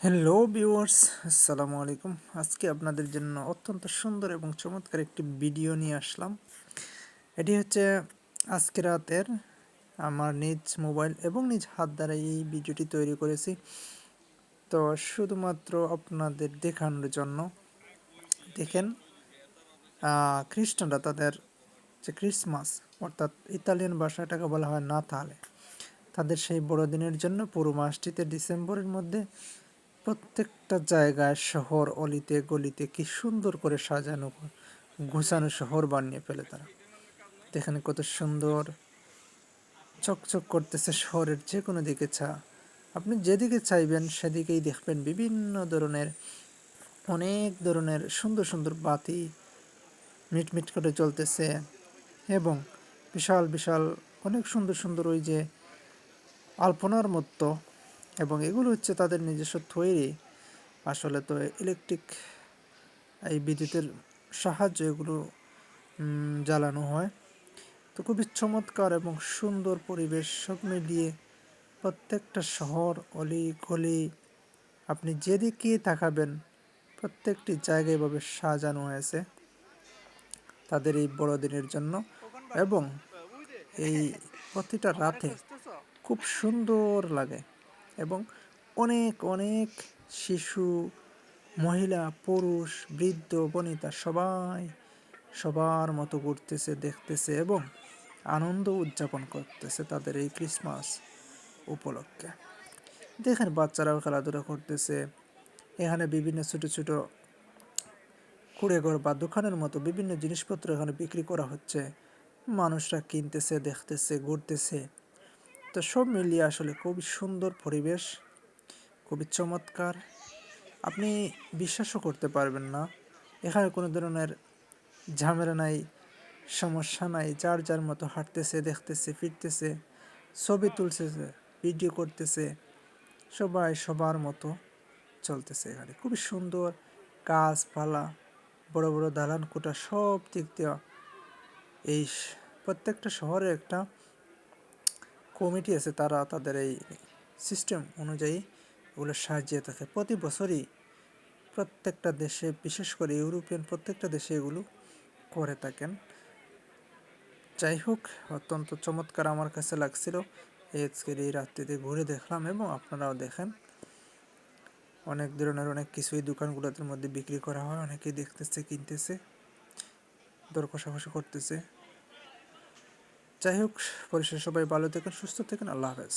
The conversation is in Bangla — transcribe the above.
হ্যালো ভিউয়ার্স, আসসালামু আলাইকুম। আজকে আপনাদের জন্য অত্যন্ত সুন্দর এবং চমৎকার একটি ভিডিও নিয়ে আসলাম। এটি হচ্ছে আজকে রাতের আমার নিজ মোবাইল এবং নিজ হাত দ্বারা এই ভিডিওটি তৈরি করেছি। তো শুধুমাত্র আপনাদের দেখানোর জন্য। দেখেন, খ্রিস্টানরা তাদের যে ক্রিসমাস, অর্থাৎ ইতালিয়ান ভাষায় এটাকে বলা হয় নাতালে, তাদের সেই বড়দিনের জন্য পুরো মাসটিতে ডিসেম্বরের মধ্যে প্রত্যেকটা জায়গায় শহর অলিতে গলিতে কি সুন্দর করে সাজানো গোছানো শহর বানিয়ে ফেলে তারা। দেখেন কত সুন্দর চকচক করতেছে শহরের যে কোনো দিকে আপনি যেদিকে চাইবেন সেদিকেই দেখবেন বিভিন্ন ধরনের অনেক ধরনের সুন্দর সুন্দর বাতি মিটমিট করে জ্বলতেছে এবং বিশাল বিশাল অনেক সুন্দর সুন্দর ওই যে আলপনার মতো, এবং এগুলো হচ্ছে তাদের নিজস্ব তৈরি। আসলে তো ইলেকট্রিক এই বিদ্যুতের সাহায্যে এগুলো জ্বালানো হয়। তো খুবই চমৎকার এবং সুন্দর পরিবেশ সব মিলিয়ে প্রত্যেকটা শহর অলি গলি আপনি যেদিকে তাকাবেন প্রত্যেকটি জায়গায় এভাবে সাজানো হয়েছে তাদের এই বড়দিনের জন্য। এবং এই প্রতিটা রাতে খুব সুন্দর লাগে এবং অনেক অনেক শিশু, মহিলা, পুরুষ, বৃদ্ধ, বনিতা সবাই সবার মতো ঘুরতেছে, দেখতেছে এবং আনন্দ উদযাপন করতেছে তাদের এই ক্রিসমাস উপলক্ষে। দেখেন বাচ্চারাও খেলাধুলা করতেছে। এখানে বিভিন্ন ছোট ছোট কুড়েঘর বা দোকানের মতো বিভিন্ন জিনিসপত্র এখানে বিক্রি করা হচ্ছে। মানুষরা কিনতেছে, দেখতেছে, ঘুরতেছে। তো সব মিলিয়ে আসলে খুবই সুন্দর পরিবেশ, খুবই চমৎকার। আপনি বিশ্বাসও করতে পারবেন না, এখানে কোনো ধরনের ঝামেলা নাই, সমস্যা নাই। যার যার মতো হাঁটতেছে, দেখতেছে, ফিরতেছে, ছবি তুলতেছে, ভিডিও করতেছে, সবাই সবার মতো চলতেছে। এখানে খুবই সুন্দর গাছপালা, বড় বড় দালান কোঠা, সব দিক দিয়ে এই প্রত্যেকটা শহরে একটা কমিটি আছে, তারা তাদের এই সিস্টেম অনুযায়ী এগুলো সাজিয়ে থাকে। প্রতি বছরই প্রত্যেকটা দেশে, বিশেষ করে ইউরোপিয়ান প্রত্যেকটা দেশে এগুলো করে থাকেন। যাই হোক, অত্যন্ত চমৎকার আমার কাছে লাগছিল আজকের এই রাত্রিতে ঘুরে দেখলাম এবং আপনারাও দেখেন। অনেক ধরনের অনেক কিছুই দোকানগুলোর মধ্যে বিক্রি করা হয়, অনেকেই দেখতেছে, কিনতেছে, দর কষাকষি করতেছে। যাই হোক, পরিশেষে সবাই ভালো থাকেন, সুস্থ থাকেন। আল্লাহ হাফেজ।